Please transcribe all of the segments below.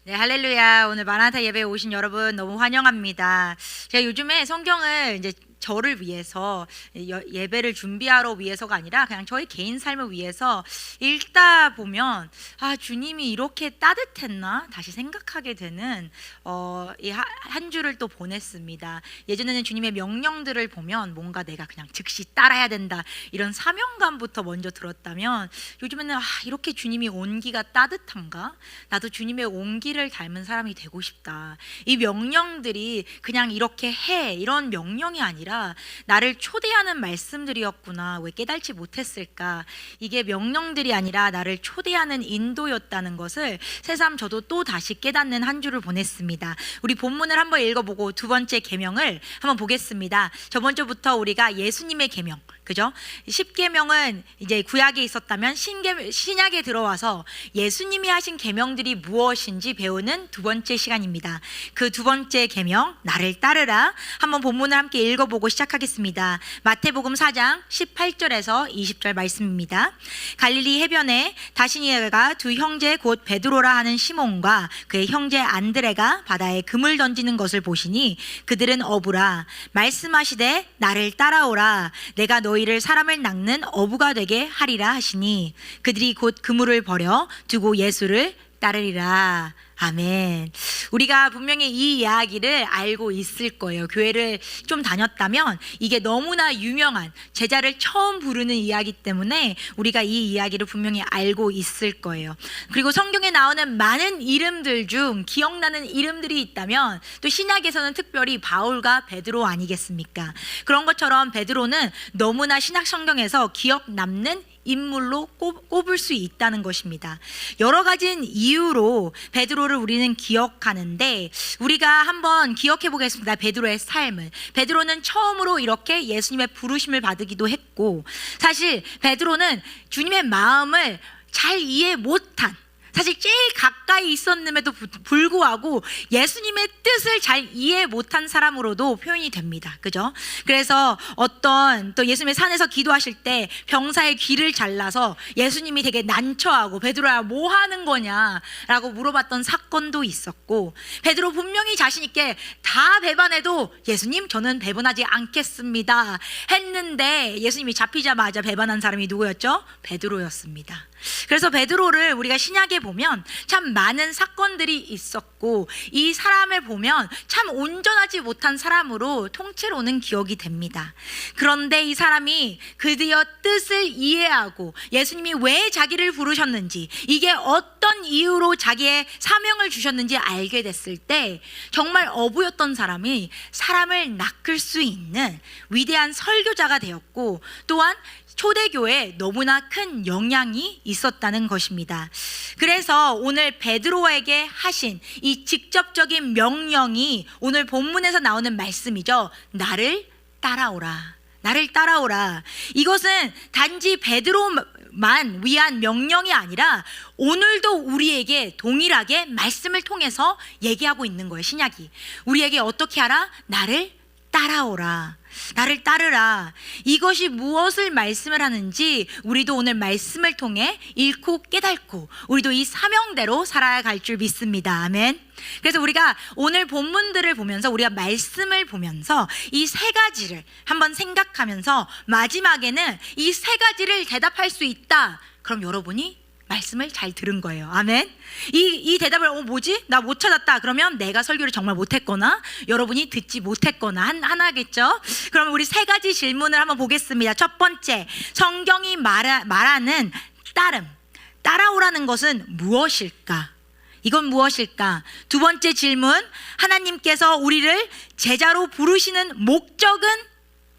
네, 할렐루야. 오늘 마라나타 예배에 오신 여러분 너무 환영합니다. 제가 요즘에 성경을 이제 저를 위해서 예배를 준비하러 위해서가 아니라 그냥 저의 개인 삶을 위해서 읽다 보면 주님이 이렇게 따뜻했나 다시 생각하게 되는 이 한 주를 또 보냈습니다. 예전에는 주님의 명령들을 보면 뭔가 내가 그냥 즉시 따라야 된다 이런 사명감부터 먼저 들었다면 요즘에는 이렇게 주님이 온기가 따뜻한가? 나도 주님의 온기를 닮은 사람이 되고 싶다. 이 명령들이 그냥 이렇게 해 이런 명령이 아니라 나를 초대하는 말씀들이었구나. 왜 깨달지 못했을까? 이게 명령들이 아니라 나를 초대하는 인도였다는 것을 새삼 저도 또 다시 깨닫는 한 주를 보냈습니다. 우리 본문을 한번 읽어보고 두 번째 계명을 한번 보겠습니다. 저번 주부터 우리가 예수님의 계명, 그죠? 10계명은 이제 구약에 있었다면 신약에 들어와서 예수님이 하신 계명들이 무엇인지 배우는 두 번째 시간입니다. 그 두 번째 계명, 나를 따르라. 한번 본문을 함께 읽어보고 시작하겠습니다. 마태복음 4장 18절에서 20절 말씀입니다. 갈릴리 해변에 다시니가 두 형제 곧 베드로라 하는 시몬과 그의 형제 안드레가 바다에 금을 던지는 것을 보시니 그들은 어부라. 말씀하시되 나를 따라오라. 내가 너희를 사람을 낚는 어부가 되게 하리라 하시니 그들이 곧 그물을 버려 두고 예수를 따르리라. 아멘. 우리가 분명히 이 이야기를 알고 있을 거예요. 교회를 좀 다녔다면 이게 너무나 유명한 제자를 처음 부르는 이야기 때문에 우리가 이 이야기를 분명히 알고 있을 거예요. 그리고 성경에 나오는 많은 이름들 중 기억나는 이름들이 있다면 또 신약에서는 특별히 바울과 베드로 아니겠습니까? 그런 것처럼 베드로는 너무나 신약 성경에서 기억 남는 인물로 꼽을 수 있다는 것입니다. 여러 가지 이유로 베드로를 우리는 기억하는데 우리가 한번 기억해 보겠습니다. 베드로의 삶을. 베드로는 처음으로 이렇게 예수님의 부르심을 받기도 했고 사실 베드로는 주님의 마음을 잘 이해 못한 사실 제일 가까이 있었음에도 불구하고 예수님의 뜻을 잘 이해 못한 사람으로도 표현이 됩니다. 그죠? 그래서 어떤 또 예수님의 산에서 기도하실 때 병사의 귀를 잘라서 예수님이 되게 난처하고 베드로야 뭐 하는 거냐라고 물어봤던 사건도 있었고 베드로 분명히 자신 있게 다 배반해도 예수님 저는 배반하지 않겠습니다 했는데 예수님이 잡히자마자 배반한 사람이 누구였죠? 베드로였습니다. 그래서 베드로를 우리가 신약에 보면 참 많은 사건들이 있었고 이 사람을 보면 참 온전하지 못한 사람으로 통째로는 기억이 됩니다. 그런데 이 사람이 드디어 뜻을 이해하고 예수님이 왜 자기를 부르셨는지 이게 어떤 이유로 자기의 사명을 주셨는지 알게 됐을 때 정말 어부였던 사람이 사람을 낚을 수 있는 위대한 설교자가 되었고 또한 초대교회에 너무나 큰 영향이 있었다는 것입니다. 그래서 오늘 베드로에게 하신 이 직접적인 명령이 오늘 본문에서 나오는 말씀이죠. 나를 따라오라. 나를 따라오라. 이것은 단지 베드로만 위한 명령이 아니라 오늘도 우리에게 동일하게 말씀을 통해서 얘기하고 있는 거예요. 신약이. 우리에게 어떻게 하라? 나를 따라오라. 나를 따르라. 이것이 무엇을 말씀을 하는지 우리도 오늘 말씀을 통해 읽고 깨닫고 우리도 이 사명대로 살아야 갈 줄 믿습니다. 아멘. 그래서 우리가 오늘 본문들을 보면서 우리가 말씀을 보면서 이 세 가지를 한번 생각하면서 마지막에는 이 세 가지를 대답할 수 있다. 그럼 여러분이 말씀을 잘 들은 거예요. 아멘. 이 대답을 뭐지? 나 못 찾았다. 그러면 내가 설교를 정말 못했거나 여러분이 듣지 못했거나 하나겠죠. 그럼 우리 세 가지 질문을 한번 보겠습니다. 첫 번째, 성경이 말하는 따라오라는 것은 무엇일까? 이건 무엇일까? 두 번째 질문, 하나님께서 우리를 제자로 부르시는 목적은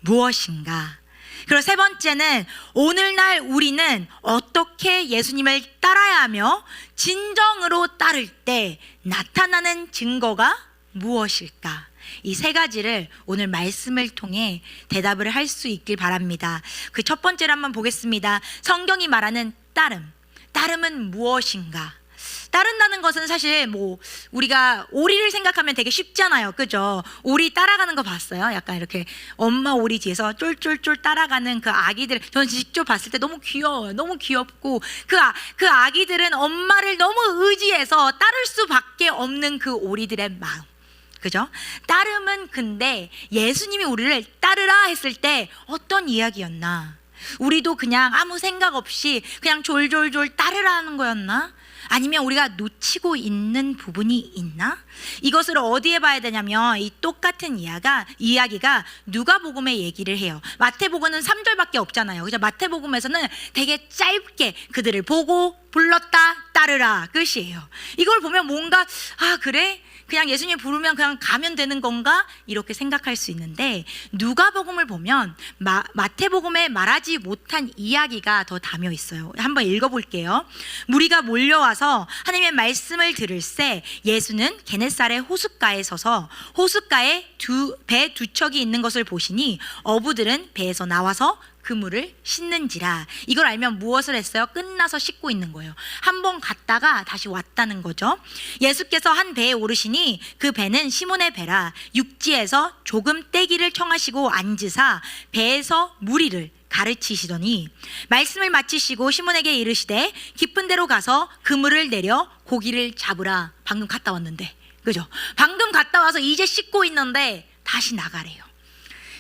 무엇인가? 그리고 세 번째는 오늘날 우리는 어떻게 예수님을 따라야 하며 진정으로 따를 때 나타나는 증거가 무엇일까? 이 세 가지를 오늘 말씀을 통해 대답을 할 수 있길 바랍니다. 그 첫 번째를 한번 보겠습니다. 성경이 말하는 따름은 무엇인가? 따른다는 것은 사실 뭐 우리가 오리를 생각하면 되게 쉽잖아요. 그죠? 오리 따라가는 거 봤어요? 약간 이렇게 엄마 오리 뒤에서 쫄쫄쫄 따라가는 그 아기들, 저는 직접 봤을 때 너무 귀여워요. 너무 귀엽고 그 아기들은 엄마를 너무 의지해서 따를 수밖에 없는 그 오리들의 마음, 그죠? 따름은 근데 예수님이 우리를 따르라 했을 때 어떤 이야기였나? 우리도 그냥 아무 생각 없이 그냥 졸졸졸 따르라는 거였나? 아니면 우리가 놓치고 있는 부분이 있나? 이것을 어디에 봐야 되냐면 이 똑같은 이야기가 누가복음의 얘기를 해요. 마태복음은 3절밖에 없잖아요. 그죠? 마태복음에서는 되게 짧게 그들을 보고 불렀다 따르라 끝이에요. 이걸 보면 뭔가 그래? 그냥 예수님 부르면 그냥 가면 되는 건가? 이렇게 생각할 수 있는데 누가복음을 보면 마태복음에 말하지 못한 이야기가 더 담겨 있어요. 한번 읽어볼게요. 무리가 몰려와서 하나님의 말씀을 들을새 예수는 게네사렛 호숫가에 서서 호숫가에 배 두 척이 있는 것을 보시니 어부들은 배에서 나와서 그물을 씻는지라. 이걸 알면 무엇을 했어요? 끝나서 씻고 있는 거예요. 한번 갔다가 다시 왔다는 거죠. 예수께서 한 배에 오르시니 그 배는 시몬의 배라. 육지에서 조금 떼기를 청하시고 앉으사 배에서 무리를 가르치시더니 말씀을 마치시고 시몬에게 이르시되 깊은 데로 가서 그물을 내려 고기를 잡으라. 방금 갔다 왔는데, 그죠? 방금 갔다 와서 이제 씻고 있는데 다시 나가래요.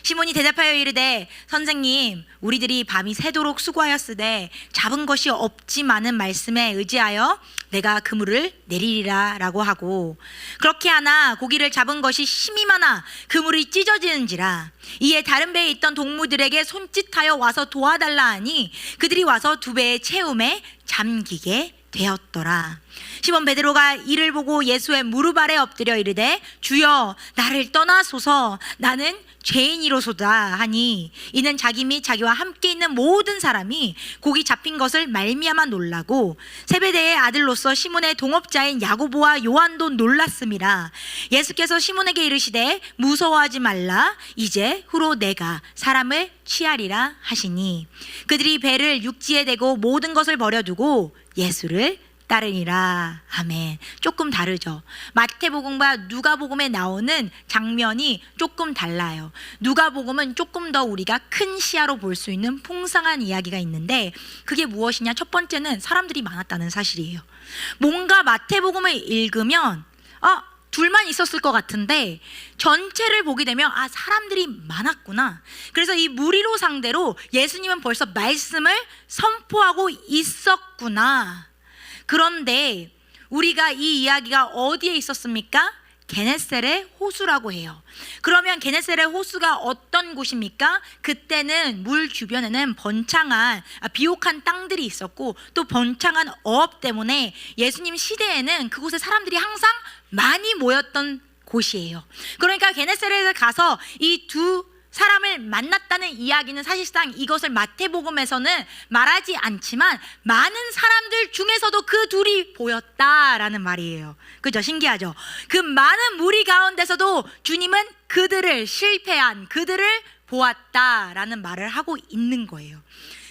시몬이 대답하여 이르되 선생님, 우리들이 밤이 새도록 수고하였으되 잡은 것이 없지만은 말씀에 의지하여 내가 그물을 내리리라 라고 하고, 그렇게 하나 고기를 잡은 것이 심히 많아 그물이 찢어지는지라. 이에 다른 배에 있던 동무들에게 손짓하여 와서 도와달라 하니 그들이 와서 두 배의 채움에 잠기게 되었더라. 시몬 베드로가 이를 보고 예수의 무릎 아래 엎드려 이르되 주여 나를 떠나소서, 나는 죄인이로소다 하니, 이는 자기 및 자기와 함께 있는 모든 사람이 고기 잡힌 것을 말미암아 놀라고 세베대의 아들로서 시몬의 동업자인 야고보와 요한도 놀랐음이라. 예수께서 시몬에게 이르시되 무서워하지 말라, 이제 후로 내가 사람을 취하리라 하시니 그들이 배를 육지에 대고 모든 것을 버려두고 예수를 따르니라. 아멘. 조금 다르죠. 마태복음과 누가복음에 나오는 장면이 조금 달라요. 누가복음은 조금 더 우리가 큰 시야로 볼 수 있는 풍성한 이야기가 있는데, 그게 무엇이냐? 첫 번째는 사람들이 많았다는 사실이에요. 뭔가 마태복음을 읽으면 둘만 있었을 것 같은데 전체를 보게 되면 사람들이 많았구나. 그래서 이 무리로 상대로 예수님은 벌써 말씀을 선포하고 있었구나. 그런데 우리가 이 이야기가 어디에 있었습니까? 게네사렛 호수라고 해요. 그러면 게네사렛 호수가 어떤 곳입니까? 그때는 물 주변에는 번창한 비옥한 땅들이 있었고 또 번창한 어업 때문에 예수님 시대에는 그곳에 사람들이 항상 많이 모였던 곳이에요. 그러니까 게네사렛에 가서 이 두 사람을 만났다는 이야기는 사실상 이것을 마태복음에서는 말하지 않지만 많은 사람들 중에서도 그 둘이 보였다라는 말이에요. 그죠? 신기하죠? 그 많은 무리 가운데서도 주님은 그들을, 실패한 그들을 보았다라는 말을 하고 있는 거예요.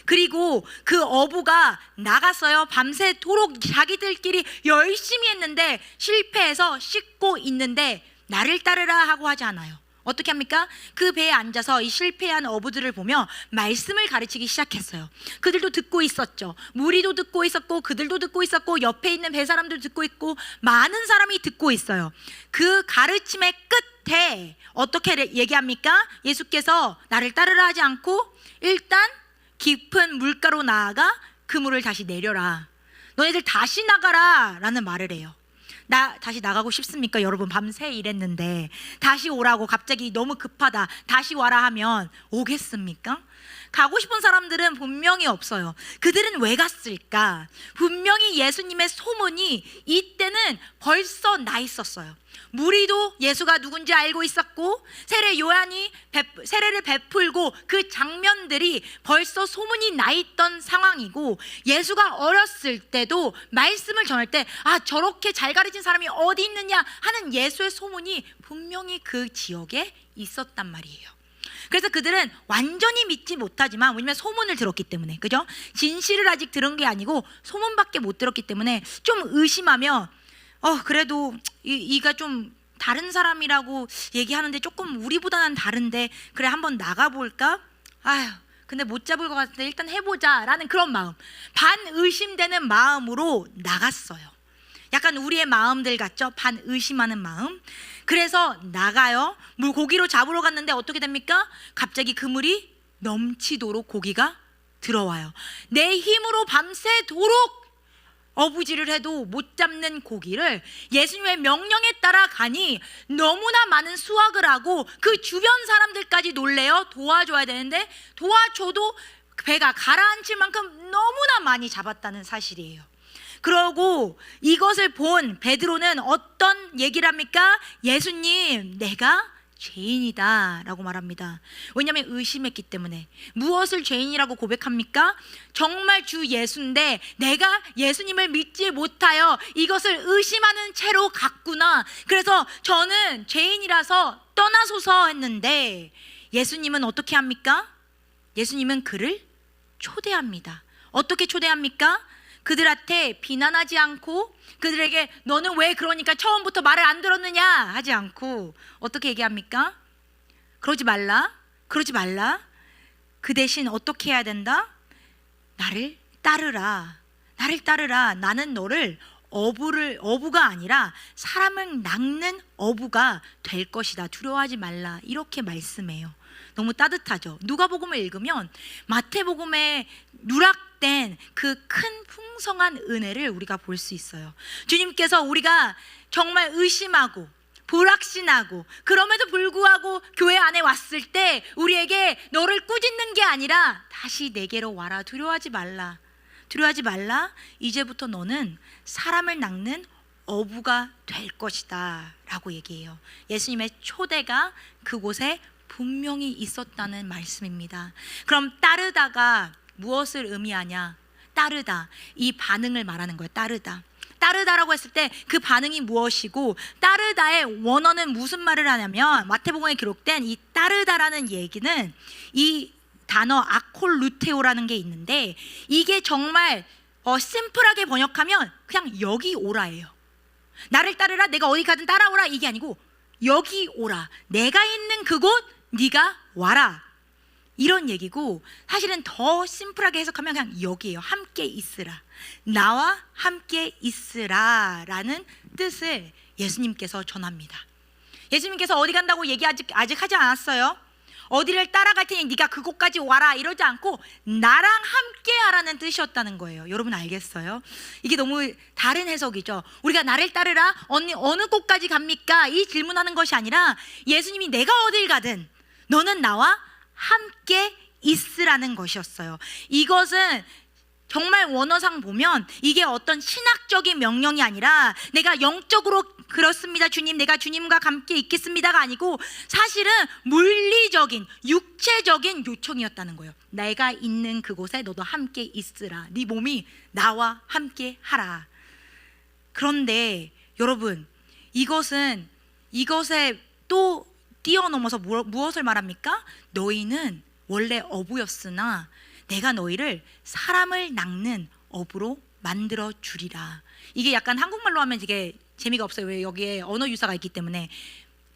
그리고 그 어부가 나갔어요. 밤새도록 자기들끼리 열심히 했는데 실패해서 씻고 있는데 나를 따르라 하고 하지 않아요. 어떻게 합니까? 그 배에 앉아서 이 실패한 어부들을 보며 말씀을 가르치기 시작했어요. 그들도 듣고 있었죠. 무리도 듣고 있었고 그들도 듣고 있었고 옆에 있는 배 사람들도 듣고 있고 많은 사람이 듣고 있어요. 그 가르침의 끝에 어떻게 얘기합니까? 예수께서 나를 따르라 하지 않고 일단 깊은 물가로 나아가 그물을 다시 내려라. 너희들 다시 나가라 라는 말을 해요. 나 다시 나가고 싶습니까? 여러분 밤새 일했는데 다시 오라고 갑자기 너무 급하다 다시 와라 하면 오겠습니까? 가고 싶은 사람들은 분명히 없어요. 그들은 왜 갔을까? 분명히 예수님의 소문이 이때는 벌써 나 있었어요. 무리도 예수가 누군지 알고 있었고 세례 요한이 세례를 베풀고 그 장면들이 벌써 소문이 나 있던 상황이고, 예수가 어렸을 때도 말씀을 전할 때 저렇게 잘 가르친 사람이 어디 있느냐 하는 예수의 소문이 분명히 그 지역에 있었단 말이에요. 그래서 그들은 완전히 믿지 못하지만, 왜냐면 소문을 들었기 때문에, 그죠? 진실을 아직 들은 게 아니고 소문밖에 못 들었기 때문에 좀 의심하며 그래도 이가 좀 다른 사람이라고 얘기하는데 조금 우리보다는 다른데 그래 한번 나가볼까? 근데 못 잡을 것 같은데 일단 해보자 라는 그런 마음, 반의심되는 마음으로 나갔어요. 약간 우리의 마음들 같죠? 반 의심하는 마음. 그래서 나가요. 물고기로 잡으러 갔는데 어떻게 됩니까? 갑자기 그물이 넘치도록 고기가 들어와요. 내 힘으로 밤새도록 어부지를 해도 못 잡는 고기를 예수님의 명령에 따라 가니 너무나 많은 수확을 하고 그 주변 사람들까지 놀래요. 도와줘야 되는데 도와줘도 배가 가라앉힐 만큼 너무나 많이 잡았다는 사실이에요. 그러고 이것을 본 베드로는 어떤 얘기를 합니까? 예수님, 내가 죄인이다 라고 말합니다. 왜냐하면 의심했기 때문에. 무엇을 죄인이라고 고백합니까? 정말 주 예수인데 내가 예수님을 믿지 못하여 이것을 의심하는 채로 갔구나. 그래서 저는 죄인이라서 떠나소서 했는데 예수님은 어떻게 합니까? 예수님은 그를 초대합니다. 어떻게 초대합니까? 그들한테 비난하지 않고 그들에게 너는 왜 그러니까 처음부터 말을 안 들었느냐 하지 않고 어떻게 얘기합니까? 그러지 말라, 그러지 말라. 그 대신 어떻게 해야 된다? 나를 따르라, 나를 따르라. 나는 너를 어부가 아니라 사람을 낚는 어부가 될 것이다. 두려워하지 말라. 이렇게 말씀해요. 너무 따뜻하죠. 누가복음을 읽으면 마태복음에 누락된 그 큰 풍성한 은혜를 우리가 볼 수 있어요. 주님께서 우리가 정말 의심하고 불확신하고 그럼에도 불구하고 교회 안에 왔을 때 우리에게 너를 꾸짖는 게 아니라 다시 내게로 와라. 두려워하지 말라. 두려워하지 말라. 이제부터 너는 사람을 낚는 어부가 될 것이다 라고 얘기해요. 예수님의 초대가 그곳에 분명히 있었다는 말씀입니다. 그럼 따르다가 무엇을 의미하냐? 따르다, 이 반응을 말하는 거예요. 따르다. 따르다라고 했을 때 그 반응이 무엇이고 따르다의 원어는 무슨 말을 하냐면 마태복음에 기록된 이 따르다라는 얘기는 이 단어 아콜루테오라는 게 있는데 이게 정말 심플하게 번역하면 그냥 여기 오라예요. 나를 따르라, 내가 어디 가든 따라오라 이게 아니고 여기 오라, 내가 있는 그곳 네가 와라 이런 얘기고 사실은 더 심플하게 해석하면 그냥 여기에요. 함께 있으라, 나와 함께 있으라 라는 뜻을 예수님께서 전합니다. 예수님께서 어디 간다고 얘기 아직 하지 않았어요. 어디를 따라갈 테니 네가 그곳까지 와라 이러지 않고 나랑 함께 하라는 뜻이었다는 거예요. 여러분 알겠어요? 이게 너무 다른 해석이죠. 우리가 나를 따르라, 언니 어느 곳까지 갑니까? 이 질문하는 것이 아니라 예수님이 내가 어딜 가든 너는 나와 함께 있으라는 것이었어요. 이것은 정말 원어상 보면 이게 어떤 신학적인 명령이 아니라 내가 영적으로 그렇습니다 주님, 내가 주님과 함께 있겠습니다가 아니고 사실은 물리적인 육체적인 요청이었다는 거예요. 내가 있는 그곳에 너도 함께 있으라. 네 몸이 나와 함께 하라. 그런데 여러분 이것에 또 뛰어넘어서 무엇을 말합니까? 너희는 원래 어부였으나 내가 너희를 사람을 낚는 어부로 만들어 주리라. 이게 약간 한국말로 하면 되게 재미가 없어요. 왜? 여기에 언어 유사가 있기 때문에.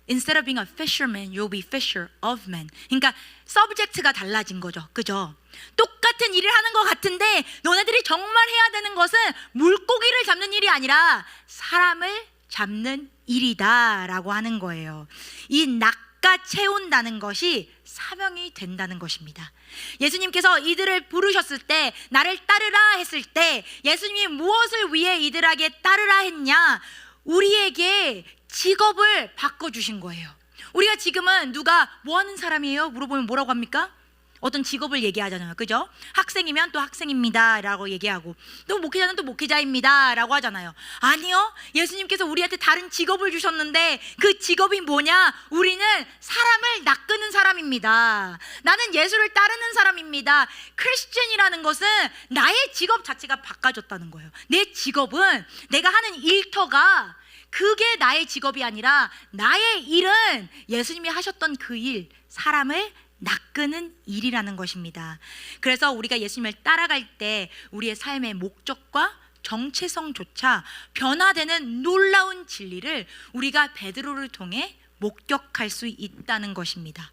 Instead of being a fisherman, you'll be fisher of men. 그러니까 서브젝트가 달라진 거죠. 그죠? 똑같은 일을 하는 것 같은데 너네들이 정말 해야 되는 것은 물고기를 잡는 일이 아니라 사람을 잡는 일이다 라고 하는 거예요. 이 낚아 채운다는 것이 사명이 된다는 것입니다. 예수님께서 이들을 부르셨을 때 나를 따르라 했을 때 예수님이 무엇을 위해 이들에게 따르라 했냐? 우리에게 직업을 바꿔주신 거예요. 우리가 지금은 누가 뭐 하는 사람이에요? 물어보면 뭐라고 합니까? 어떤 직업을 얘기하잖아요. 그죠? 학생이면 또 학생입니다 라고 얘기하고 또 목회자는 또 목회자입니다 라고 하잖아요. 아니요, 예수님께서 우리한테 다른 직업을 주셨는데 그 직업이 뭐냐? 우리는 사람을 낚는 사람입니다. 나는 예수를 따르는 사람입니다. 크리스천이라는 것은 나의 직업 자체가 바꿔졌다는 거예요. 내 직업은 내가 하는 일터가 그게 나의 직업이 아니라 나의 일은 예수님이 하셨던 그 일, 사람을 낚는 일이라는 것입니다. 그래서 우리가 예수님을 따라갈 때 우리의 삶의 목적과 정체성조차 변화되는 놀라운 진리를 우리가 베드로를 통해 목격할 수 있다는 것입니다.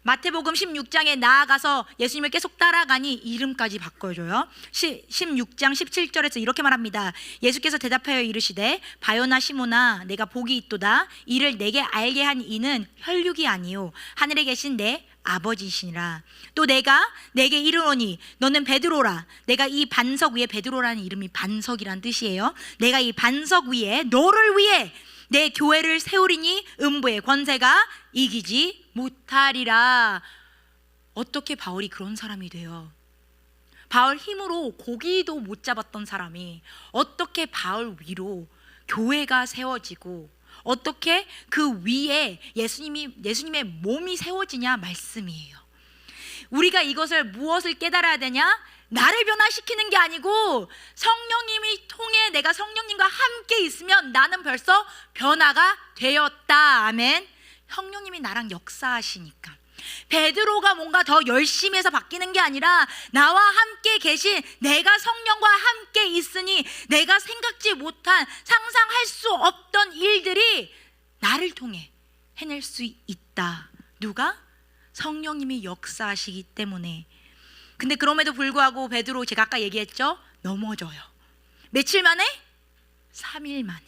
마태복음 16장에 나아가서 예수님을 계속 따라가니 이름까지 바꿔줘요. 16장 17절에서 이렇게 말합니다. 예수께서 대답하여 이르시되 바요나 시몬아 내가 복이 있도다. 이를 내게 알게 한 이는 혈육이 아니요 하늘에 계신 내 아버지시니라. 또 내가 내게 이르노니 너는 베드로라. 내가 이 반석 위에, 베드로라는 이름이 반석이란 뜻이에요. 내가 이 반석 위에 너를 위해 내 교회를 세우리니 음부의 권세가 이기지 못하리라. 어떻게 바울이 그런 사람이 돼요? 바울 힘으로 고기도 못 잡았던 사람이 어떻게 바울 위로 교회가 세워지고 어떻게 그 위에 예수님의 몸이 세워지냐 말씀이에요. 우리가 이것을 무엇을 깨달아야 되냐? 나를 변화시키는 게 아니고 성령님이 통해 내가 성령님과 함께 있으면 나는 벌써 변화가 되었다. 아멘. 성령님이 나랑 역사하시니까. 베드로가 뭔가 더 열심히 해서 바뀌는 게 아니라 나와 함께 계신 내가 성령과 함께 있으니 내가 생각지 못한 상상할 수 없던 일들이 나를 통해 해낼 수 있다. 누가? 성령님이 역사하시기 때문에. 근데 그럼에도 불구하고 베드로, 제가 아까 얘기했죠? 넘어져요. 며칠 만에? 3일 만에.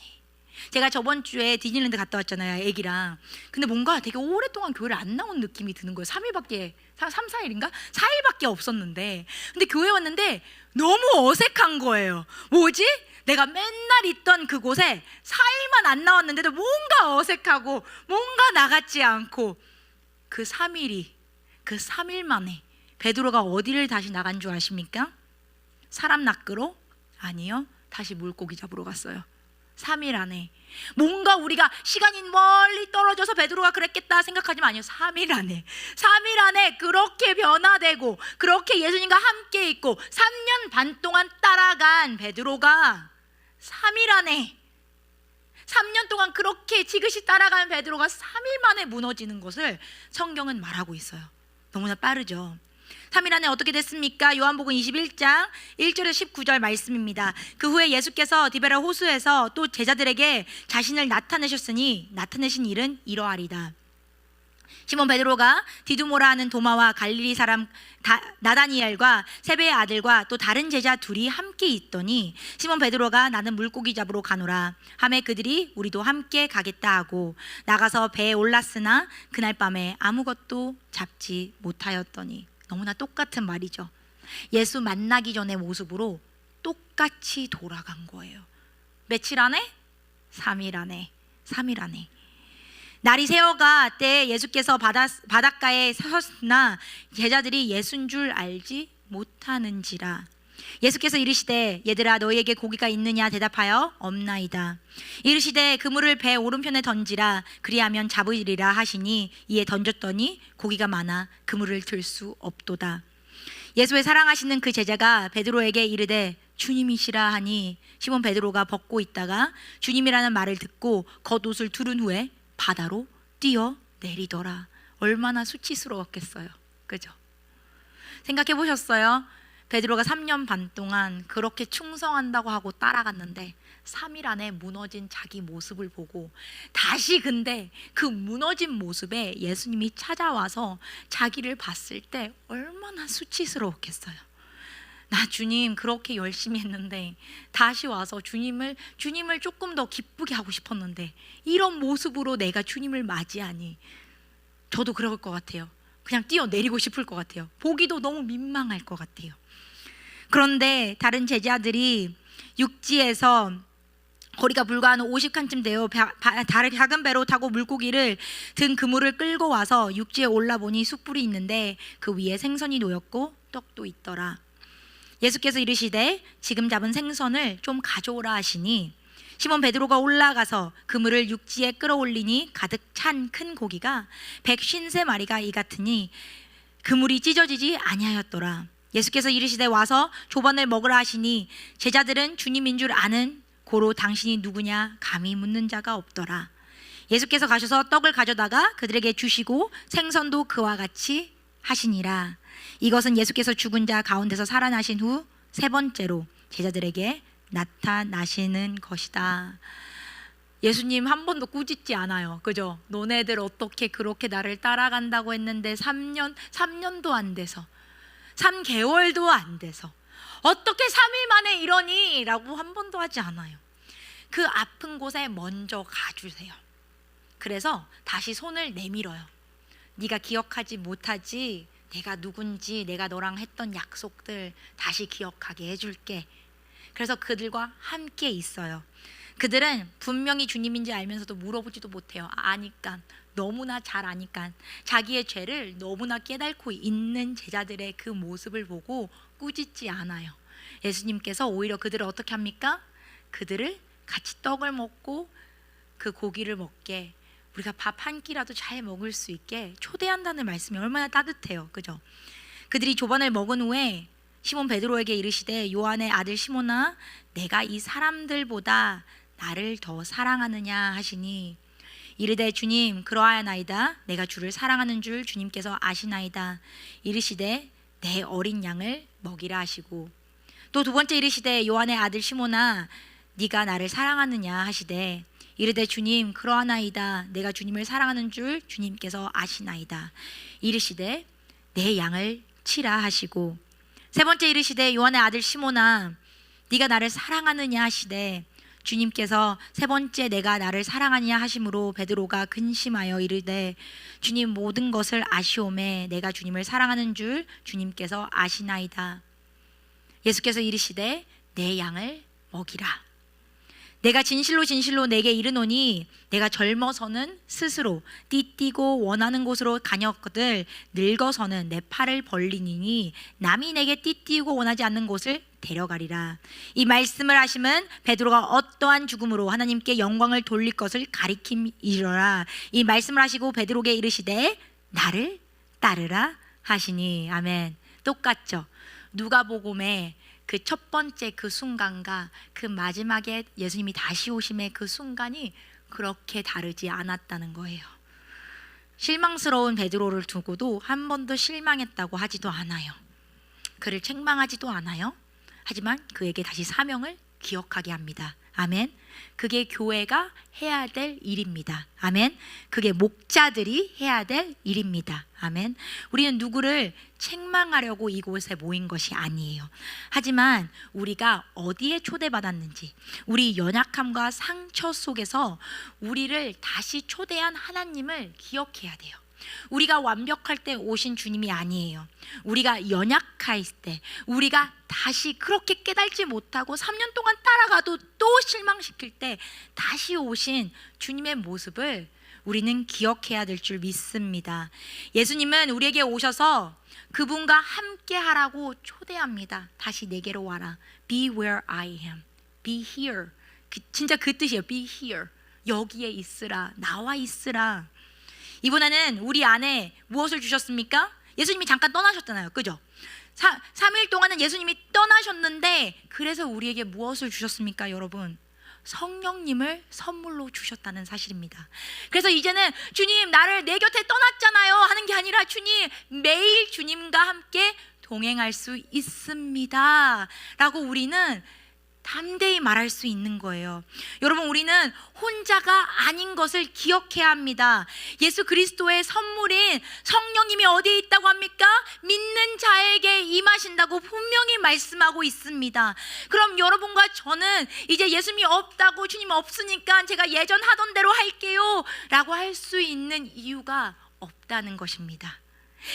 제가 저번 주에 디즈니랜드 갔다 왔잖아요, 애기랑. 근데 뭔가 되게 오랫동안 교회를 안 나온 느낌이 드는 거예요. 3일밖에, 3, 4일인가? 4일밖에 없었는데. 근데 교회 왔는데 너무 어색한 거예요. 뭐지? 내가 맨날 있던 그곳에 4일만 안 나왔는데도 뭔가 어색하고 뭔가 나같지 않고, 그 3일이, 그 3일 만에 베드로가 어디를 다시 나간 줄 아십니까? 사람 낚으러? 아니요, 다시 물고기 잡으러 갔어요. 3일 안에. 뭔가 우리가 시간이 멀리 떨어져서 베드로가 그랬겠다 생각하지만 아니요, 3일 안에. 3일 안에 그렇게 변화되고 그렇게 예수님과 함께 있고 3년 반 동안 따라간 베드로가 3일 안에, 3년 동안 그렇게 지그시 따라간 베드로가 3일 만에 무너지는 것을 성경은 말하고 있어요. 너무나 빠르죠. 3일 안에 어떻게 됐습니까? 요한복음 21장 1절에서 19절 말씀입니다. 그 후에 예수께서 디베라 호수에서 또 제자들에게 자신을 나타내셨으니 나타내신 일은 이러하리다. 시몬 베드로가 디두모라 하는 도마와 갈릴리 사람 나다니엘과 세베의 아들과 또 다른 제자 둘이 함께 있더니 시몬 베드로가 나는 물고기 잡으러 가노라 하매 그들이 우리도 함께 가겠다 하고 나가서 배에 올랐으나 그날 밤에 아무것도 잡지 못하였더니. 너무나 똑같은 말이죠. 예수 만나기 전의 모습으로 똑같이 돌아간 거예요. 며칠 안에? 3일 안에. 3일 안에. 날이 새어가 때에 예수께서 바닷가에 서셨으나 제자들이 예수인 줄 알지 못하는지라. 예수께서 이르시되 얘들아 너희에게 고기가 있느냐 대답하여 없나이다. 이르시되 그물을 배 오른편에 던지라 그리하면 잡으리라 하시니 이에 던졌더니 고기가 많아 그물을 들 수 없도다. 예수의 사랑하시는 그 제자가 베드로에게 이르되 주님이시라 하니 시몬 베드로가 벗고 있다가 주님이라는 말을 듣고 겉옷을 두른 후에 바다로 뛰어내리더라. 얼마나 수치스러웠겠어요. 그죠? 생각해 보셨어요? 베드로가 3년 반 동안 그렇게 충성한다고 하고 따라갔는데 3일 안에 무너진 자기 모습을 보고 다시, 근데 그 무너진 모습에 예수님이 찾아와서 자기를 봤을 때 얼마나 수치스러웠겠어요. 나 주님 그렇게 열심히 했는데 다시 와서 주님을 조금 더 기쁘게 하고 싶었는데 이런 모습으로 내가 주님을 맞이하니 저도 그럴 것 같아요. 그냥 뛰어내리고 싶을 것 같아요. 보기도 너무 민망할 것 같아요. 그런데 다른 제자들이 육지에서 거리가 불과 한 50칸쯤 돼요. 작은 배로 타고 물고기를 든 그물을 끌고 와서 육지에 올라보니 숯불이 있는데 그 위에 생선이 놓였고 떡도 있더라. 예수께서 이르시되 지금 잡은 생선을 좀 가져오라 하시니 시몬 베드로가 올라가서 그물을 육지에 끌어올리니 가득 찬 큰 고기가 153마리가 이 같으니 그물이 찢어지지 아니하였더라. 예수께서 이르시되 와서 조반을 먹으라 하시니 제자들은 주님인 줄 아는 고로 당신이 누구냐 감히 묻는 자가 없더라. 예수께서 가셔서 떡을 가져다가 그들에게 주시고 생선도 그와 같이 하시니라. 이것은 예수께서 죽은 자 가운데서 살아나신 후 세 번째로 제자들에게 나타나시는 것이다. 예수님 한 번도 꾸짖지 않아요. 그죠? 너네들 어떻게 그렇게 나를 따라간다고 했는데 3년도 안 돼서 3개월도 안 돼서 어떻게 3일 만에 이러니? 라고 한 번도 하지 않아요. 그 아픈 곳에 먼저 가주세요. 그래서 다시 손을 내밀어요. 네가 기억하지 못하지? 내가 누군지, 내가 너랑 했던 약속들 다시 기억하게 해줄게. 그래서 그들과 함께 있어요. 그들은 분명히 주님인지 알면서도 물어보지도 못해요. 아니까, 너무나 잘 아니까. 자기의 죄를 너무나 깨닫고 있는 제자들의 그 모습을 보고 꾸짖지 않아요. 예수님께서 오히려 그들을 어떻게 합니까? 그들을 같이 떡을 먹고 그 고기를 먹게, 우리가 밥 한 끼라도 잘 먹을 수 있게 초대한다는 말씀이 얼마나 따뜻해요. 그죠? 그들이 조반을 먹은 후에 시몬 베드로에게 이르시되, 요한의 아들 시몬아, 내가 이 사람들보다 나를 더 사랑하느냐 하시니, 이르되 주님, 그러하나이다. 내가 주를 사랑하는 줄 주님께서 아시나이다. 이르시되 내 어린 양을 먹이라 하시고, 또 두 번째 이르시되, 요한의 아들 시몬아, 네가 나를 사랑하느냐 하시되, 이르되 주님, 그러하나이다. 내가 주님을 사랑하는 줄 주님께서 아시나이다. 이르시되 내 양을 치라 하시고, 세 번째 이르시되, 요한의 아들 시몬아, 네가 나를 사랑하느냐 하시되, 주님께서 세 번째 내가 나를 사랑하느냐 하심으로 베드로가 근심하여 이르되, 주님, 모든 것을 아시오매 내가 주님을 사랑하는 줄 주님께서 아시나이다. 예수께서 이르시되 내 양을 먹이라. 내가 진실로 진실로 내게 이르노니, 내가 젊어서는 스스로 띠띠고 원하는 곳으로 다녔거들 늙어서는 내 팔을 벌리니 남이 내게 띠띠고 원하지 않는 곳을 데려가리라. 이 말씀을 하심은 베드로가 어떠한 죽음으로 하나님께 영광을 돌릴 것을 가리킴이로라. 이 말씀을 하시고 베드로에게 이르시되 나를 따르라 하시니. 아멘. 똑같죠? 누가복음에 그 첫 번째 그 순간과 그 마지막에 예수님이 다시 오심의 그 순간이 그렇게 다르지 않았다는 거예요. 실망스러운 베드로를 두고도 한 번도 실망했다고 하지도 않아요. 그를 책망하지도 않아요. 하지만 그에게 다시 사명을 기억하게 합니다. 아멘. 그게 교회가 해야 될 일입니다. 아멘. 그게 목자들이 해야 될 일입니다. 아멘. 우리는 누구를 책망하려고 이곳에 모인 것이 아니에요. 하지만 우리가 어디에 초대받았는지, 우리 연약함과 상처 속에서 우리를 다시 초대한 하나님을 기억해야 돼요. 우리가 완벽할 때 오신 주님이 아니에요. 우리가 연약할 때, 우리가 다시 그렇게 깨달지 못하고 3년 동안 따라가도 또 실망시킬 때 다시 오신 주님의 모습을 우리는 기억해야 될 줄 믿습니다. 예수님은 우리에게 오셔서 그분과 함께 하라고 초대합니다. 다시 내게로 와라. Be where I am. Be here. 진짜 그 뜻이에요. Be here. 여기에 있으라. 나와 있으라. 이번에는 우리 안에 무엇을 주셨습니까? 예수님이 잠깐 떠나셨잖아요. 그죠? 3일 동안은 예수님이 떠나셨는데, 그래서 우리에게 무엇을 주셨습니까, 여러분? 성령님을 선물로 주셨다는 사실입니다. 그래서 이제는 주님, 나를 내 곁에 떠났잖아요 하는 게 아니라, 주님, 매일 주님과 함께 동행할 수 있습니다 라고 우리는 담대히 말할 수 있는 거예요. 여러분, 우리는 혼자가 아닌 것을 기억해야 합니다. 예수 그리스도의 선물인 성령님이 어디에 있다고 합니까? 믿는 자에게 임하신다고 분명히 말씀하고 있습니다. 그럼 여러분과 저는 이제 예수님이 없다고, 주님 없으니까 제가 예전 하던 대로 할게요 라고 할 수 있는 이유가 없다는 것입니다.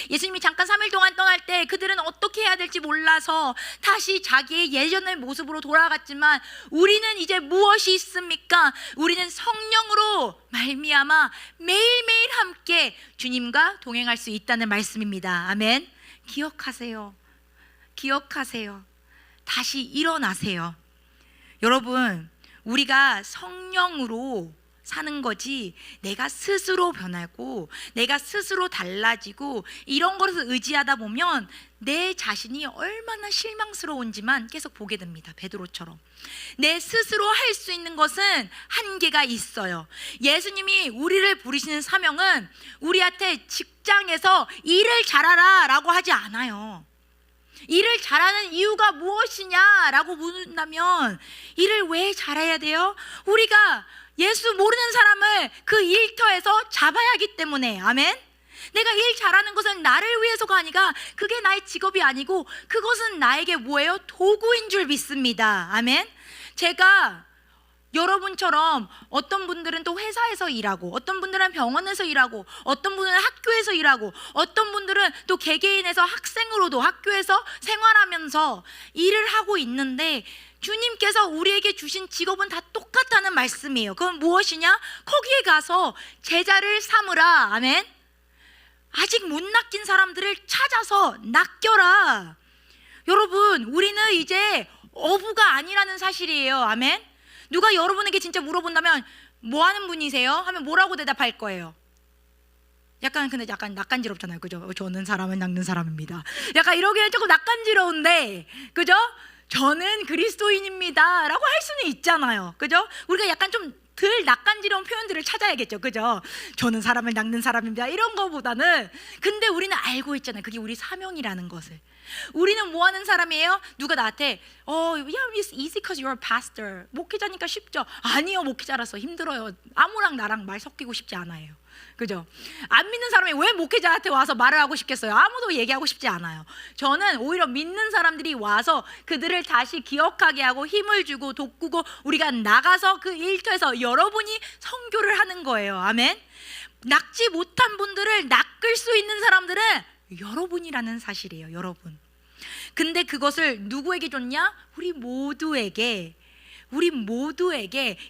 예수님이 잠깐 3일 동안 떠날 때 그들은 어떻게 해야 될지 몰라서 다시 자기의 예전의 모습으로 돌아갔지만, 우리는 이제 무엇이 있습니까? 우리는 성령으로 말미암아 매일매일 함께 주님과 동행할 수 있다는 말씀입니다. 아멘. 기억하세요. 기억하세요. 다시 일어나세요. 여러분, 우리가 성령으로 사는 거지, 내가 스스로 변하고 내가 스스로 달라지고 이런 것을 의지하다 보면 내 자신이 얼마나 실망스러운지만 계속 보게 됩니다. 베드로처럼 내 스스로 할 수 있는 것은 한계가 있어요. 예수님이 우리를 부르시는 사명은 우리한테 직장에서 일을 잘하라 라고 하지 않아요. 일을 잘하는 이유가 무엇이냐라고 묻는다면, 일을 왜 잘해야 돼요? 우리가 예수 모르는 사람을 그 일터에서 잡아야 하기 때문에, 아멘. 내가 일 잘하는 것은 나를 위해서가 아니라 그게 나의 직업이 아니고 그것은 나에게 뭐예요? 도구인 줄 믿습니다. 아멘. 제가 여러분처럼 어떤 분들은 또 회사에서 일하고, 어떤 분들은 병원에서 일하고, 어떤 분들은 학교에서 일하고, 어떤 분들은 또 개개인에서 학생으로도 학교에서 생활하면서 일을 하고 있는데, 주님께서 우리에게 주신 직업은 다 똑같다는 말씀이에요. 그건 무엇이냐? 거기에 가서 제자를 삼으라. 아멘. 아직 못 낚인 사람들을 찾아서 낚여라. 여러분, 우리는 이제 어부가 아니라는 사실이에요. 아멘. 누가 여러분에게 진짜 물어본다면 뭐 하는 분이세요? 하면 뭐라고 대답할 거예요? 근데 약간 낯간지럽잖아요. 그죠? 저는 사람을 낚는 사람입니다. 약간 이러기엔 조금 낯간지러운데, 그죠? 저는 그리스도인입니다 라고 할 수는 있잖아요. 그죠? 우리가 약간 좀 덜 낯간지러운 표현들을 찾아야겠죠. 그죠? 저는 사람을 낚는 사람입니다 이런 거보다는. 근데 우리는 알고 있잖아요. 그게 우리 사명이라는 것을. 우리는 뭐 하는 사람이에요? 누가 나한테 yeah, it's easy because you're a pastor. 목회자니까 쉽죠. 아니요, 목회자라서 힘들어요. 아무랑 나랑 말 섞이고 싶지 않아요. 그죠? 안 믿는 사람이 왜 목회자한테 와서 말을 하고 싶겠어요? 아무도 얘기하고 싶지 않아요. 저는 오히려 믿는 사람들이 와서 그들을 다시 기억하게 하고 힘을 주고 돋구고, 우리가 나가서 그 일터에서 여러분이 선교를 하는 거예요. 아멘. 낚지 못한 분들을 낚을 수 있는 사람들은 여러분이라는 사실이에요. 여러분. 근데 그것을 누구에게 줬냐? 우리 모두에게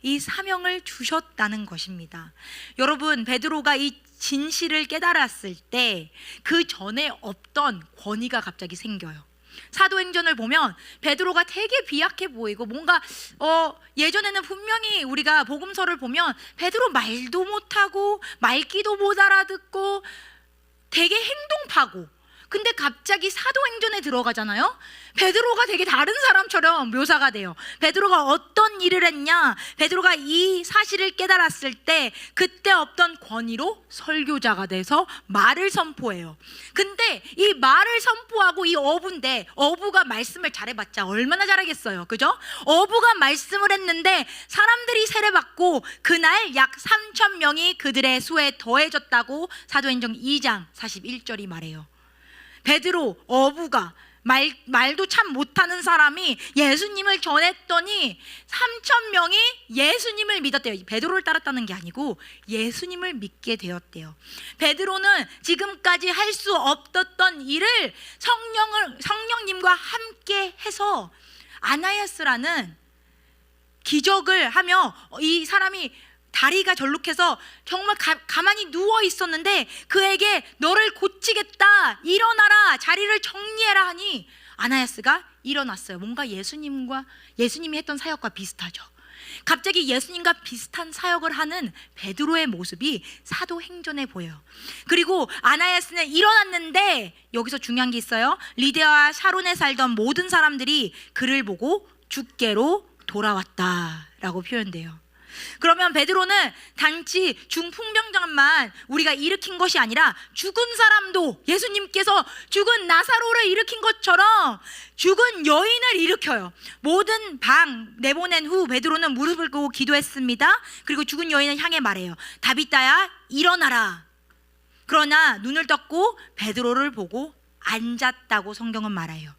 이 사명을 주셨다는 것입니다. 여러분, 베드로가 이 진실을 깨달았을 때 그 전에 없던 권위가 갑자기 생겨요. 사도행전을 보면 베드로가 되게 비약해 보이고, 뭔가 예전에는 분명히 우리가 복음서를 보면 베드로 말도 못하고 말귀도 못 알아듣고 되게 행동파고, 근데 갑자기 사도행전에 들어가잖아요. 베드로가 되게 다른 사람처럼 묘사가 돼요. 베드로가 어떤 일을 했냐? 베드로가 이 사실을 깨달았을 때 그때 없던 권위로 설교자가 돼서 말을 선포해요. 근데 이 말을 선포하고 이 어부인데, 어부가 말씀을 잘해봤자 얼마나 잘하겠어요. 그죠? 어부가 말씀을 했는데 사람들이 세례받고 그날 약 3,000명이 그들의 수에 더해졌다고 사도행전 2장 41절이 말해요. 베드로, 어부가 말도 참 못하는 사람이 예수님을 전했더니 3,000명이 예수님을 믿었대요. 베드로를 따랐다는 게 아니고 예수님을 믿게 되었대요. 베드로는 지금까지 할 수 없었던 일을 성령님과 함께 해서 아나니아스라는 기적을 하며, 이 사람이 다리가 절룩해서 정말 가만히 누워 있었는데 그에게 너를 고치겠다, 일어나라, 자리를 정리해라 하니 아나니아스가 일어났어요. 뭔가 예수님이 했던 사역과 비슷하죠. 갑자기 예수님과 비슷한 사역을 하는 베드로의 모습이 사도행전에 보여요. 그리고 아나니아스는 일어났는데 여기서 중요한 게 있어요. 리디아와 샤론에 살던 모든 사람들이 그를 보고 주께로 돌아왔다라고 표현돼요. 그러면 베드로는 단지 중풍병자만 우리가 일으킨 것이 아니라 죽은 사람도, 예수님께서 죽은 나사로를 일으킨 것처럼 죽은 여인을 일으켜요. 모든 방 내보낸 후 베드로는 무릎을 꿇고 기도했습니다. 그리고 죽은 여인을 향해 말해요. 다비다야, 일어나라. 그러나 눈을 떴고 베드로를 보고 앉았다고 성경은 말해요.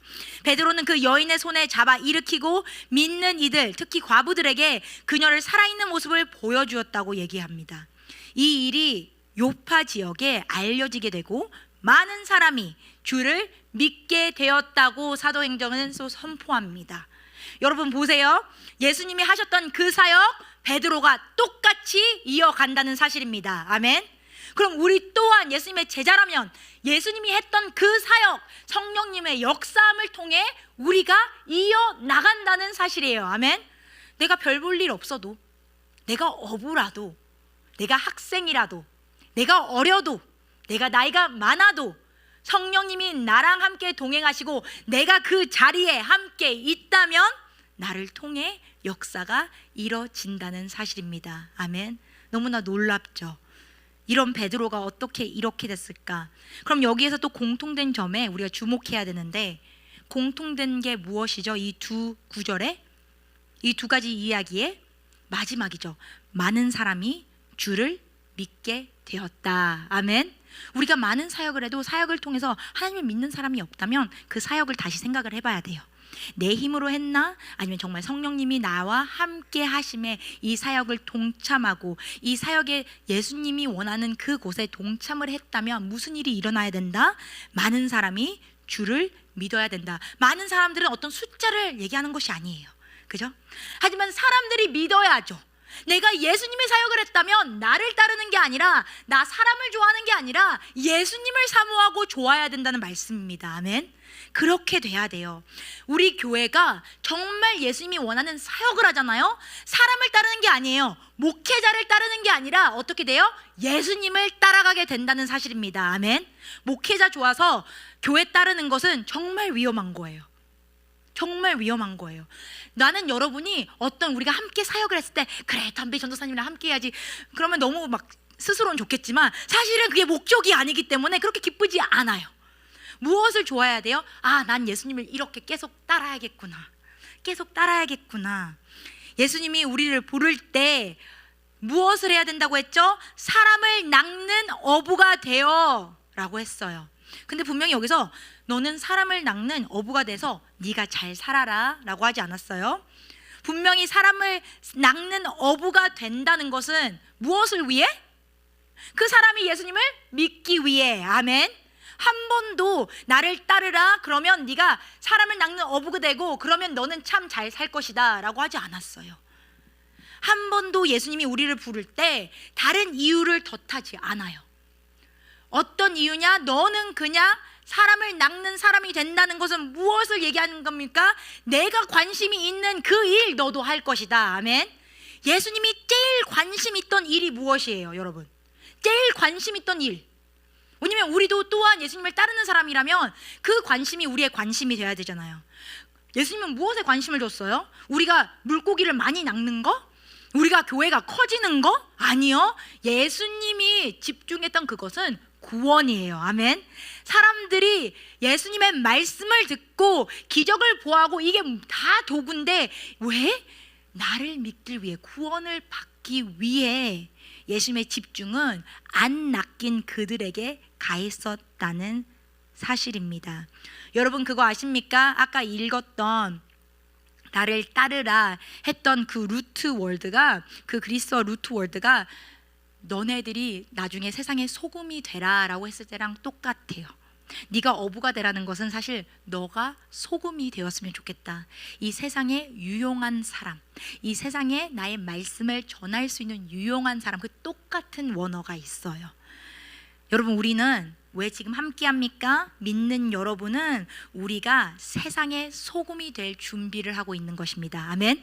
베드로는 그 여인의 손에 잡아 일으키고 믿는 이들, 특히 과부들에게 그녀를 살아있는 모습을 보여주었다고 얘기합니다. 이 일이 요파 지역에 알려지게 되고 많은 사람이 주를 믿게 되었다고 사도행전은 선포합니다. 여러분 보세요. 예수님이 하셨던 그 사역 베드로가 똑같이 이어간다는 사실입니다. 아멘. 그럼 우리 또한 예수님의 제자라면 예수님이 했던 그 사역, 성령님의 역사함을 통해 우리가 이어나간다는 사실이에요. 아멘. 내가 별 볼 일 없어도, 내가 어부라도, 내가 학생이라도, 내가 어려도, 내가 나이가 많아도 성령님이 나랑 함께 동행하시고 내가 그 자리에 함께 있다면 나를 통해 역사가 이뤄진다는 사실입니다. 아멘. 너무나 놀랍죠. 이런 베드로가 어떻게 이렇게 됐을까? 그럼 여기에서 또 공통된 점에 우리가 주목해야 되는데, 공통된 게 무엇이죠? 이 두 구절에, 이 두 가지 이야기에 마지막이죠. 많은 사람이 주를 믿게 되었다. 아멘. 우리가 많은 사역을 해도 사역을 통해서 하나님을 믿는 사람이 없다면 그 사역을 다시 생각을 해봐야 돼요. 내 힘으로 했나? 아니면 정말 성령님이 나와 함께 하심에 이 사역을 동참하고 이 사역에 예수님이 원하는 그곳에 동참을 했다면 무슨 일이 일어나야 된다? 많은 사람이 주를 믿어야 된다. 많은 사람들은 어떤 숫자를 얘기하는 것이 아니에요. 그죠? 하지만 사람들이 믿어야죠. 내가 예수님의 사역을 했다면 나를 따르는 게 아니라, 나 사람을 좋아하는 게 아니라 예수님을 사모하고 좋아해야 된다는 말씀입니다. 아멘. 그렇게 돼야 돼요. 우리 교회가 정말 예수님이 원하는 사역을 하잖아요. 사람을 따르는 게 아니에요. 목회자를 따르는 게 아니라 어떻게 돼요? 예수님을 따라가게 된다는 사실입니다. 아멘. 목회자 좋아서 교회 따르는 것은 정말 위험한 거예요. 정말 위험한 거예요. 나는 여러분이 우리가 함께 사역을 했을 때, 그래 담비 전도사님이랑 함께 해야지, 그러면 너무 막 스스로는 좋겠지만 사실은 그게 목적이 아니기 때문에 그렇게 기쁘지 않아요. 무엇을 좋아해야 돼요? 난 예수님을 이렇게 계속 따라야겠구나. 계속 따라야겠구나. 예수님이 우리를 부를 때 무엇을 해야 된다고 했죠? 사람을 낚는 어부가 되어 라고 했어요. 근데 분명히 여기서 너는 사람을 낚는 어부가 돼서 네가 잘 살아라 라고 하지 않았어요. 분명히 사람을 낚는 어부가 된다는 것은 무엇을 위해? 그 사람이 예수님을 믿기 위해. 아멘. 한 번도 나를 따르라 그러면 네가 사람을 낚는 어부가 되고 그러면 너는 참 잘 살 것이다 라고 하지 않았어요. 한 번도 예수님이 우리를 부를 때 다른 이유를 덧하지 않아요. 어떤 이유냐? 너는 그냥 사람을 낚는 사람이 된다는 것은 무엇을 얘기하는 겁니까? 내가 관심이 있는 그 일 너도 할 것이다. 아멘. 예수님이 제일 관심 있던 일이 무엇이에요, 여러분? 제일 관심 있던 일. 왜냐면 우리도 또한 예수님을 따르는 사람이라면 그 관심이 우리의 관심이 돼야 되잖아요. 예수님은 무엇에 관심을 줬어요? 우리가 물고기를 많이 낚는 거? 우리가 교회가 커지는 거? 아니요. 예수님이 집중했던 그것은 구원이에요. 아멘. 사람들이 예수님의 말씀을 듣고 기적을 보아하고 이게 다 도구인데 왜? 나를 믿기 위해, 구원을 받기 위해 예수님의 집중은 안 낚인 그들에게 가 있었다는 사실입니다. 여러분 그거 아십니까? 아까 읽었던 나를 따르라 했던 그 루트 월드가, 그 그리스어 루트 월드가 너네들이 나중에 세상의 소금이 되라 라고 했을 때랑 똑같아요. 네가 어부가 되라는 것은 사실 너가 소금이 되었으면 좋겠다. 이 세상에 유용한 사람, 이 세상에 나의 말씀을 전할 수 있는 유용한 사람, 그 똑같은 원어가 있어요. 여러분 우리는 왜 지금 함께 합니까? 믿는 여러분은 우리가 세상의 소금이 될 준비를 하고 있는 것입니다. 아멘.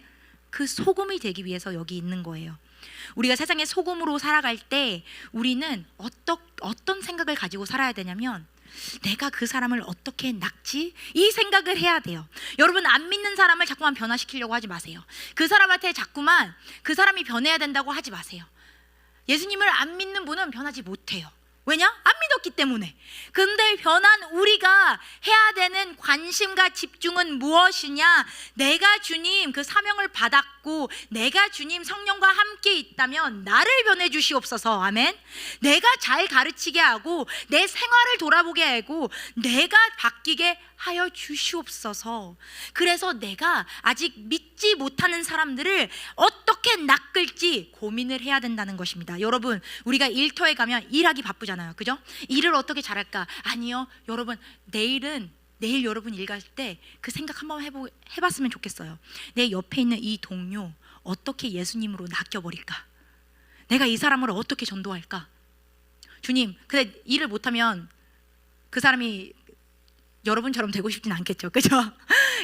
그 소금이 되기 위해서 여기 있는 거예요. 우리가 세상의 소금으로 살아갈 때 우리는 어떤 생각을 가지고 살아야 되냐면, 내가 그 사람을 어떻게 낚지? 이 생각을 해야 돼요. 여러분 안 믿는 사람을 자꾸만 변화시키려고 하지 마세요. 그 사람한테 자꾸만 그 사람이 변해야 된다고 하지 마세요. 예수님을 안 믿는 분은 변하지 못해요. 왜냐? 안 믿었기 때문에. 근데 변한 우리가 해야 되는 관심과 집중은 무엇이냐? 내가 주님 그 사명을 받았고 내가 주님 성령과 함께 있다면 나를 변해 주시옵소서. 아멘. 내가 잘 가르치게 하고 내 생활을 돌아보게 하고 내가 바뀌게 하여 주시옵소서. 그래서 내가 아직 믿지 못하는 사람들을 어떻게 낚을지 고민을 해야 된다는 것입니다. 여러분 우리가 일터에 가면 일하기 바쁘잖아요. 그죠? 일을 어떻게 잘할까? 아니요. 여러분 내일 여러분 일 갈 때 그 생각 한번 해봤으면 좋겠어요. 내 옆에 있는 이 동료 어떻게 예수님으로 낚여버릴까? 내가 이 사람을 어떻게 전도할까? 주님, 근데 일을 못하면 그 사람이 여러분처럼 되고 싶진 않겠죠, 그죠?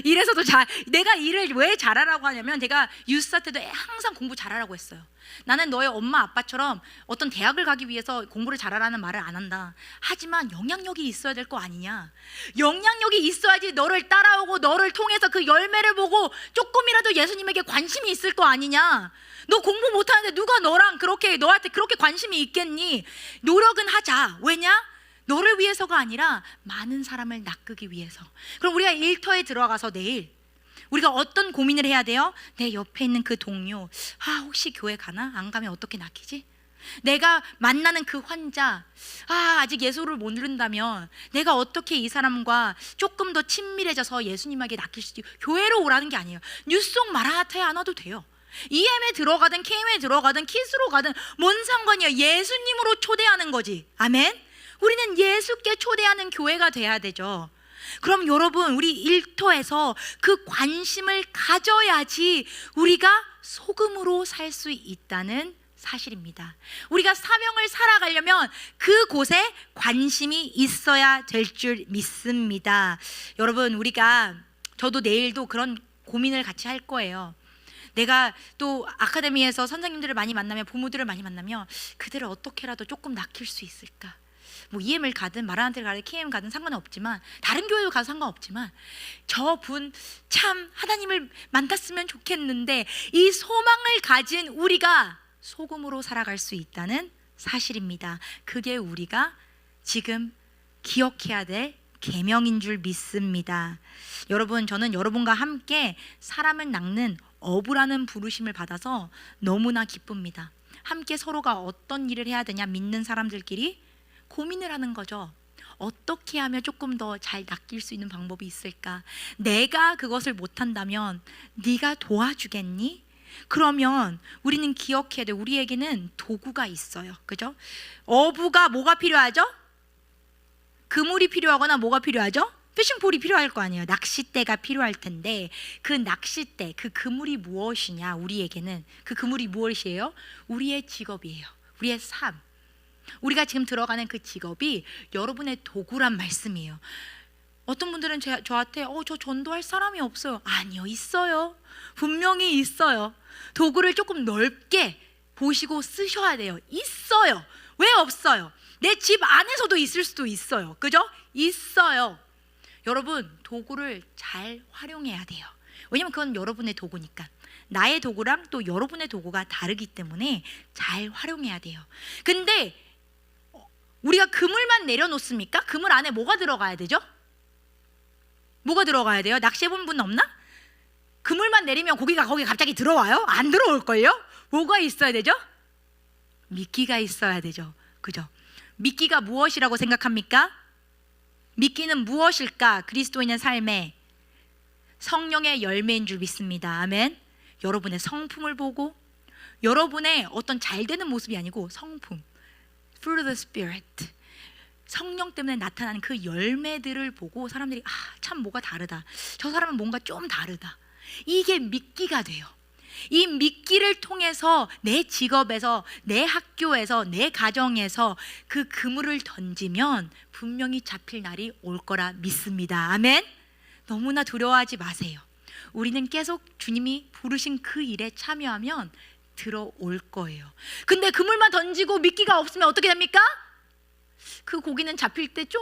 이래서도 내가 일을 왜 잘하라고 하냐면, 제가 유스타 때도 항상 공부 잘하라고 했어요. 나는 너의 엄마 아빠처럼 어떤 대학을 가기 위해서 공부를 잘하라는 말을 안 한다. 하지만 영향력이 있어야 될 거 아니냐? 영향력이 있어야지 너를 따라오고 너를 통해서 그 열매를 보고 조금이라도 예수님에게 관심이 있을 거 아니냐? 너 공부 못하는데 누가 너한테 그렇게 관심이 있겠니? 노력은 하자. 왜냐? 너를 위해서가 아니라 많은 사람을 낚기 위해서. 그럼 우리가 일터에 들어가서 내일 우리가 어떤 고민을 해야 돼요? 내 옆에 있는 그 동료, 혹시 교회 가나? 안 가면 어떻게 낚이지? 내가 만나는 그 환자, 아직 예수를 못 누른다면 내가 어떻게 이 사람과 조금 더 친밀해져서 예수님에게 낚일 수 있지? 교회로 오라는 게 아니에요. 뉴송 마라나타에 안 와도 돼요. EM에 들어가든 KM에 들어가든 키스로 가든 뭔 상관이야. 예수님으로 초대하는 거지. 아멘. 우리는 예수께 초대하는 교회가 돼야 되죠. 그럼 여러분, 우리 일터에서 그 관심을 가져야지 우리가 소금으로 살 수 있다는 사실입니다. 우리가 사명을 살아가려면 그곳에 관심이 있어야 될 줄 믿습니다. 여러분, 저도 내일도 그런 고민을 같이 할 거예요. 내가 또 아카데미에서 선생님들을 많이 만나면, 부모들을 많이 만나면 그들을 어떻게라도 조금 낚일 수 있을까? 뭐 EM을 가든 마라나타를 가든 KM 가든 상관은 없지만, 다른 교회도 가도 상관없지만, 저분 참 하나님을 만났으면 좋겠는데, 이 소망을 가진 우리가 소금으로 살아갈 수 있다는 사실입니다. 그게 우리가 지금 기억해야 될 계명인 줄 믿습니다. 여러분, 저는 여러분과 함께 사람을 낚는 어부라는 부르심을 받아서 너무나 기쁩니다. 함께 서로가 어떤 일을 해야 되냐, 믿는 사람들끼리 고민을 하는 거죠. 어떻게 하면 조금 더 잘 낚일 수 있는 방법이 있을까? 내가 그것을 못한다면 네가 도와주겠니? 그러면 우리는 기억해야 돼. 우리에게는 도구가 있어요. 그죠? 어부가 뭐가 필요하죠? 그물이 필요하거나 뭐가 필요하죠? 피싱폴이 필요할 거 아니에요. 낚싯대가 필요할 텐데, 그 낚싯대, 그 그물이 무엇이냐? 우리에게는 그 그물이 무엇이에요? 우리의 직업이에요. 우리의 삶. 우리가 지금 들어가는 그 직업이 여러분의 도구란 말씀이에요. 어떤 분들은 저한테 저 전도할 사람이 없어요. 아니요, 있어요. 분명히 있어요. 도구를 조금 넓게 보시고 쓰셔야 돼요. 있어요. 왜 없어요? 내 집 안에서도 있을 수도 있어요. 그죠? 있어요. 여러분, 도구를 잘 활용해야 돼요. 왜냐면 그건 여러분의 도구니까. 나의 도구랑 또 여러분의 도구가 다르기 때문에 잘 활용해야 돼요. 근데 우리가 그물만 내려놓습니까? 그물 안에 뭐가 들어가야 되죠? 뭐가 들어가야 돼요? 낚시해본 분 없나? 그물만 내리면 고기가 거기 갑자기 들어와요? 안 들어올걸요? 뭐가 있어야 되죠? 미끼가 있어야 되죠. 그죠? 미끼가 무엇이라고 생각합니까? 미끼는 무엇일까? 그리스도인의 삶에 성령의 열매인 줄 믿습니다. 아멘. 여러분의 성품을 보고, 여러분의 어떤 잘 되는 모습이 아니고 성품, fruit of the spirit, 성령 때문에 나타나는 그 열매들을 보고 사람들이 참 뭐가 다르다, 저 사람은 뭔가 좀 다르다, 이게 미끼가 돼요. 이 미끼를 통해서 내 직업에서, 내 학교에서, 내 가정에서 그 그물을 던지면 분명히 잡힐 날이 올 거라 믿습니다. 아멘. 너무나 두려워하지 마세요. 우리는 계속 주님이 부르신 그 일에 참여하면 들어올 거예요. 근데 그물만 던지고 미끼가 없으면 어떻게 됩니까? 그 고기는 잡힐 때 좀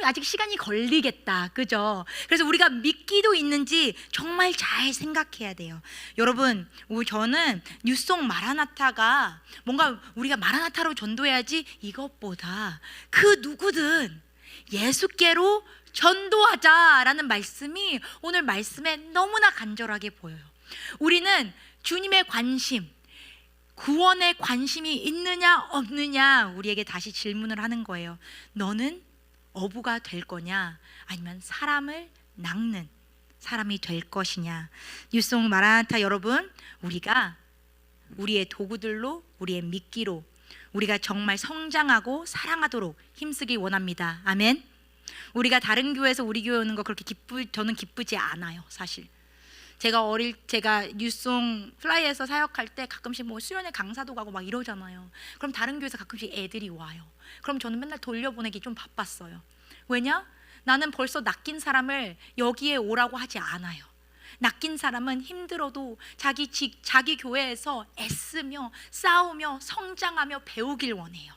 아직 시간이 걸리겠다. 그죠? 그래서 우리가 미끼도 있는지 정말 잘 생각해야 돼요. 여러분, 저는 뉴송 마라나타가 뭔가 우리가 마라나타로 전도해야지, 이것보다 그 누구든 예수께로 전도하자라는 말씀이 오늘 말씀에 너무나 간절하게 보여요. 우리는 주님의 관심, 구원에 관심이 있느냐 없느냐 우리에게 다시 질문을 하는 거예요. 너는 어부가 될 거냐, 아니면 사람을 낚는 사람이 될 것이냐. 뉴송 마라나타 여러분, 우리가 우리의 도구들로, 우리의 미끼로 우리가 정말 성장하고 사랑하도록 힘쓰기 원합니다. 아멘. 우리가 다른 교회에서 우리 교회 오는 거 그렇게 저는 기쁘지 않아요. 사실 제가 뉴송 플라이에서 사역할 때 가끔씩 뭐 수련회 강사도 가고 막 이러잖아요. 그럼 다른 교회에서 가끔씩 애들이 와요. 그럼 저는 맨날 돌려보내기 좀 바빴어요. 왜냐? 나는 벌써 낚인 사람을 여기에 오라고 하지 않아요. 낚인 사람은 힘들어도 자기 교회에서 애쓰며 싸우며 성장하며 배우길 원해요.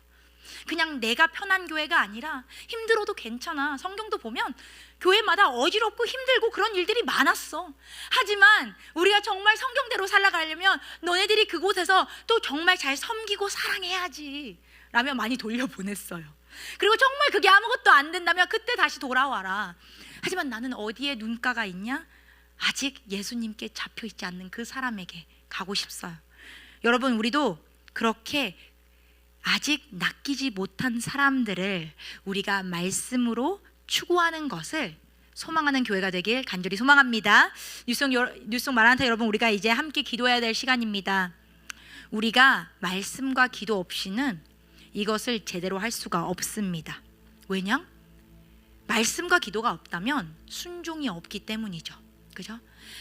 그냥 내가 편한 교회가 아니라 힘들어도 괜찮아. 성경도 보면 교회마다 어지럽고 힘들고 그런 일들이 많았어. 하지만 우리가 정말 성경대로 살아가려면 너네들이 그곳에서 또 정말 잘 섬기고 사랑해야지 라며 많이 돌려보냈어요. 그리고 정말 그게 아무것도 안 된다면 그때 다시 돌아와라. 하지만 나는 어디에 눈가가 있냐? 아직 예수님께 잡혀 있지 않는 그 사람에게 가고 싶어요. 여러분, 우리도 그렇게 아직 낚이지 못한 사람들을 우리가 말씀으로 추구하는 것을 소망하는 교회가 되길 간절히 소망합니다. 뉴송 마라나타 여러분, 우리가 이제 함께 기도해야 될 시간입니다. 우리가 말씀과 기도 없이는 이것을 제대로 할 수가 없습니다. 왜냐? 말씀과 기도가 없다면 순종이 없기 때문이죠. 그죠?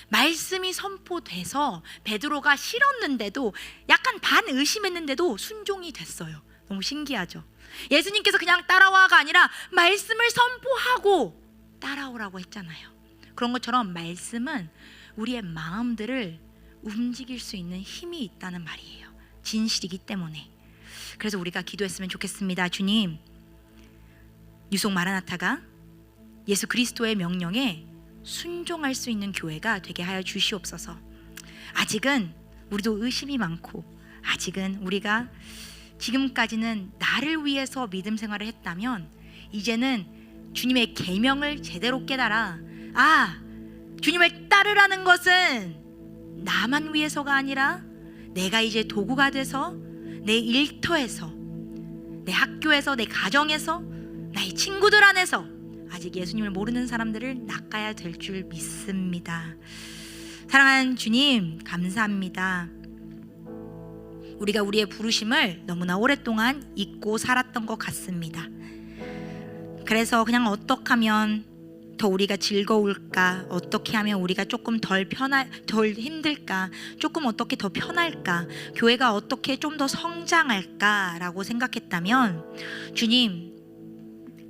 말씀이 선포돼서 베드로가 싫었는데도, 약간 반의심했는데도 순종이 됐어요. 너무 신기하죠? 예수님께서 그냥 따라와가 아니라 말씀을 선포하고 따라오라고 했잖아요. 그런 것처럼 말씀은 우리의 마음들을 움직일 수 있는 힘이 있다는 말이에요. 진실이기 때문에. 그래서 우리가 기도했으면 좋겠습니다. 주님, 뉴송 마라나타가 예수 그리스도의 명령에 순종할 수 있는 교회가 되게 하여 주시옵소서. 아직은 우리도 의심이 많고, 아직은 우리가 지금까지는 나를 위해서 믿음 생활을 했다면 이제는 주님의 계명을 제대로 깨달아, 주님을 따르라는 것은 나만 위해서가 아니라 내가 이제 도구가 돼서 내 일터에서, 내 학교에서, 내 가정에서, 나의 친구들 안에서 아직 예수님을 모르는 사람들을 낚아야 될 줄 믿습니다. 사랑하는 주님, 감사합니다. 우리가 우리의 부르심을 너무나 오랫동안 잊고 살았던 것 같습니다. 그래서 그냥 어떻게 하면 더 우리가 즐거울까, 어떻게 하면 우리가 조금 덜 힘들까, 조금 어떻게 더 편할까, 교회가 어떻게 좀 더 성장할까라고 생각했다면, 주님,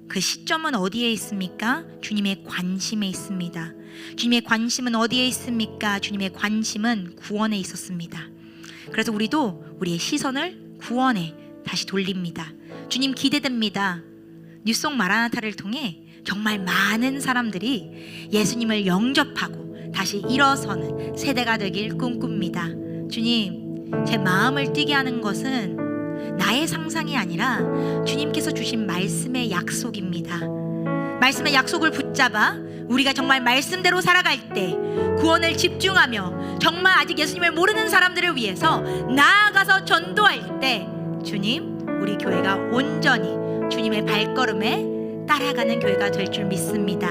그 시점은 어디에 있습니까? 주님의 관심에 있습니다. 주님의 관심은 어디에 있습니까? 주님의 관심은 구원에 있었습니다. 그래서 우리도 우리의 시선을 구원에 다시 돌립니다. 주님, 기대됩니다. 뉴송 마라나타를 통해 정말 많은 사람들이 예수님을 영접하고 다시 일어서는 세대가 되길 꿈꿉니다. 주님, 제 마음을 뛰게 하는 것은 나의 상상이 아니라 주님께서 주신 말씀의 약속입니다. 말씀의 약속을 붙잡아 우리가 정말 말씀대로 살아갈 때 구원을 집중하며 정말 아직 예수님을 모르는 사람들을 위해서 나아가서 전도할 때, 주님, 우리 교회가 온전히 주님의 발걸음에 따라가는 교회가 될 줄 믿습니다.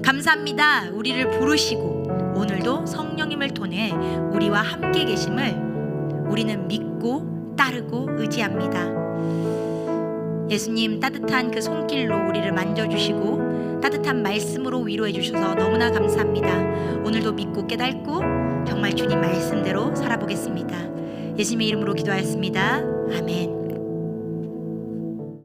감사합니다. 우리를 부르시고 오늘도 성령님을 통해 우리와 함께 계심을 우리는 믿고 따르고 의지합니다. 예수님, 따뜻한 그 손길로 우리를 만져주시고 따뜻한 말씀으로 위로해 주셔서 너무나 감사합니다. 오늘도 믿고 깨닫고 정말 주님 말씀대로 살아보겠습니다. 예수님의 이름으로 기도하였습니다. 아멘.